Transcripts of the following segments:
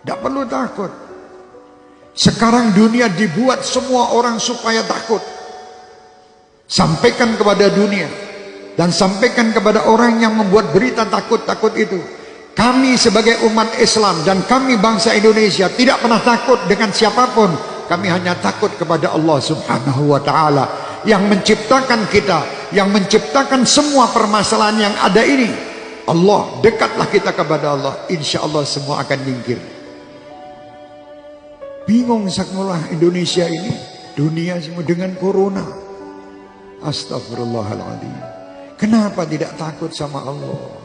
Tidak perlu takut. Sekarang dunia dibuat semua orang supaya takut. Sampaikan kepada dunia dan sampaikan kepada orang yang membuat berita takut-takut itu. Kami sebagai umat Islam dan kami bangsa Indonesia tidak pernah takut dengan siapapun. Kami hanya takut kepada Allah Subhanahu wa ta'ala yang menciptakan kita, yang menciptakan semua permasalahan yang ada ini. Allah, dekatlah kita kepada Allah, insya Allah semua akan nyingkir. Bingung sakmulah Indonesia ini, dunia semua dengan corona. Astagfirullahaladzim. Kenapa tidak takut sama Allah?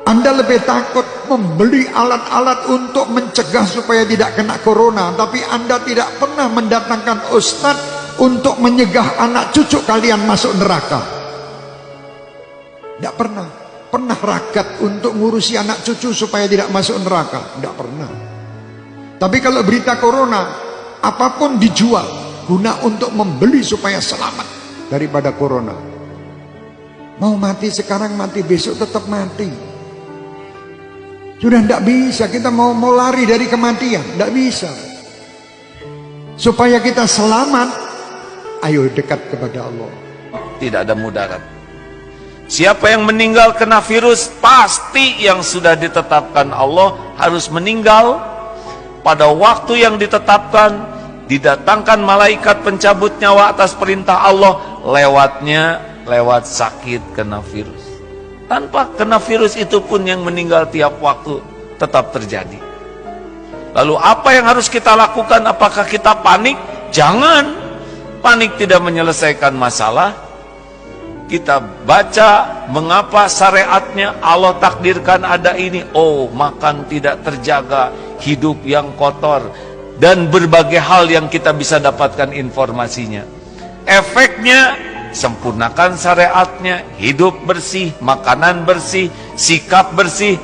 Anda lebih takut membeli alat-alat untuk mencegah supaya tidak kena corona, tapi Anda tidak pernah mendatangkan ustadz untuk menyegah anak cucu kalian masuk neraka. Tidak pernah. Pernah ragat untuk ngurusi anak cucu supaya tidak masuk neraka? Tidak pernah. Tapi kalau berita corona, apapun dijual guna untuk membeli supaya selamat daripada corona. Mau mati sekarang, mati besok tetap mati. Sudah tidak bisa, kita mau lari dari kematian, tidak bisa. Supaya kita selamat, ayo dekat kepada Allah. Tidak ada mudarat. Siapa yang meninggal kena virus, pasti yang sudah ditetapkan Allah harus meninggal pada waktu yang ditetapkan. Didatangkan malaikat pencabut nyawa atas perintah Allah, lewat sakit kena virus. Tanpa kena virus itu pun yang meninggal tiap waktu tetap terjadi. Lalu apa yang harus kita lakukan? Apakah kita panik? Jangan. Panik tidak menyelesaikan masalah. Kita baca mengapa syariatnya Allah takdirkan ada ini. Oh, makan tidak terjaga, hidup yang kotor, dan berbagai hal yang kita bisa dapatkan informasinya. Efeknya, sempurnakan syariatnya, hidup bersih, makanan bersih, sikap bersih,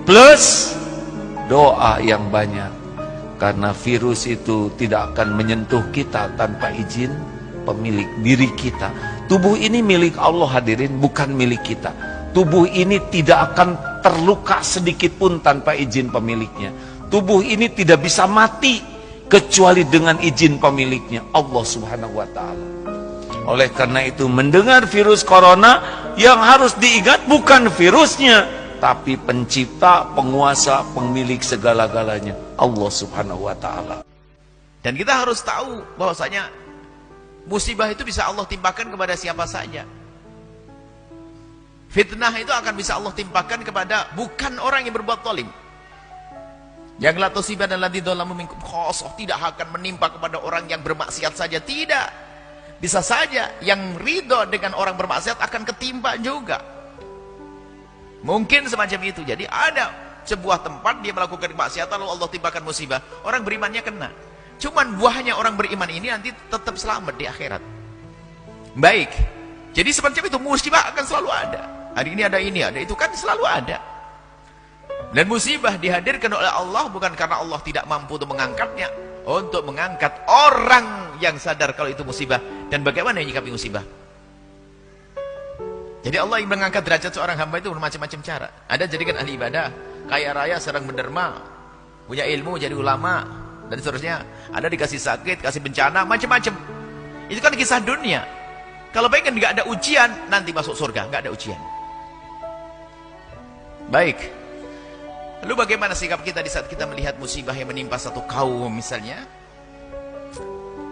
plus doa yang banyak. Karena virus itu tidak akan menyentuh kita tanpa izin pemilik diri kita. Tubuh ini milik Allah hadirin, bukan milik kita. Tubuh ini tidak akan terluka sedikit pun tanpa izin pemiliknya. Tubuh ini tidak bisa mati kecuali dengan izin pemiliknya, Allah Subhanahu wa ta'ala. Oleh karena itu, mendengar virus corona, yang harus diingat bukan virusnya, tapi pencipta, penguasa, pemilik segala-galanya, Allah Subhanahu wa ta'ala. Dan kita harus tahu bahwasanya musibah itu bisa Allah timpakan kepada siapa saja. Fitnah itu akan bisa Allah timpakan kepada bukan orang yang berbuat zalim. Yang la tusiban alladziina dzalamu minkum khassah, tidak akan menimpa kepada orang yang bermaksiat saja, tidak. Bisa saja yang ridho dengan orang bermaksiat akan ketimpa juga. Mungkin semacam itu. Jadi ada sebuah tempat dia melakukan kemaksiatan lalu Allah timpakan musibah, orang berimannya kena. Cuman buahnya orang beriman ini nanti tetap selamat di akhirat. Baik. Jadi semacam itu, musibah akan selalu ada. Hari ini ada ini, ada itu, kan selalu ada. Dan musibah dihadirkan oleh Allah bukan karena Allah tidak mampu untuk mengangkatnya, untuk mengangkat orang yang sadar kalau itu musibah dan bagaimana menyikapi musibah. Jadi Allah yang mengangkat derajat seorang hamba itu bermacam-macam cara. Ada jadikan ahli ibadah, kaya raya, sedang menderma, punya ilmu, jadi ulama, dan seterusnya. Ada dikasih sakit, kasih bencana, macam-macam. Itu kan kisah dunia. Kalau pengen nggak ada ujian, nanti masuk surga, nggak ada ujian. Baik. Lalu bagaimana sikap kita di saat kita melihat musibah yang menimpa satu kaum misalnya?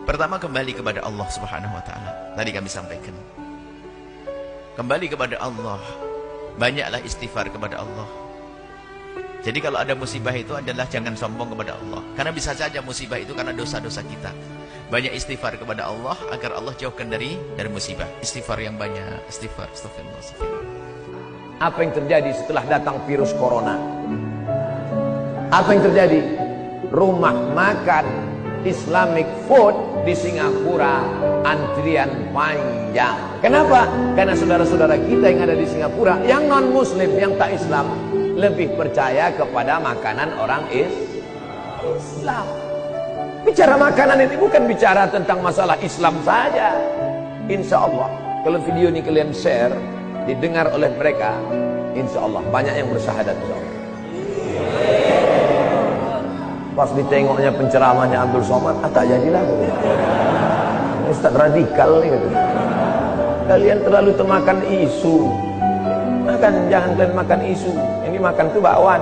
Pertama, kembali kepada Allah Subhanahu wa ta'ala. Tadi kami sampaikan. Kembali kepada Allah. Banyaklah istighfar kepada Allah. Jadi kalau ada musibah itu adalah jangan sombong kepada Allah. Karena bisa saja musibah itu karena dosa-dosa kita. Banyak istighfar kepada Allah agar Allah jauhkan dari musibah. Istighfar yang banyak. Istighfar. Astagfirullah. Apa yang terjadi setelah datang virus corona? Apa yang terjadi? Rumah makan Islamic food di Singapura antrian panjang. Kenapa? Karena saudara-saudara kita yang ada di Singapura, yang non muslim, yang tak Islam, lebih percaya kepada makanan orang Islam. Bicara makanan ini bukan bicara tentang masalah Islam saja. Insya Allah kalau video ini kalian share, didengar oleh mereka, insya Allah banyak yang bersyahadat. Pas ditengoknya penceramahnya Abdul Somad, tak jadilah. Ustaz radikal nih gitu. Kalian terlalu termakan isu. Jangan kalian makan isu. Yang dimakan itu bakwan.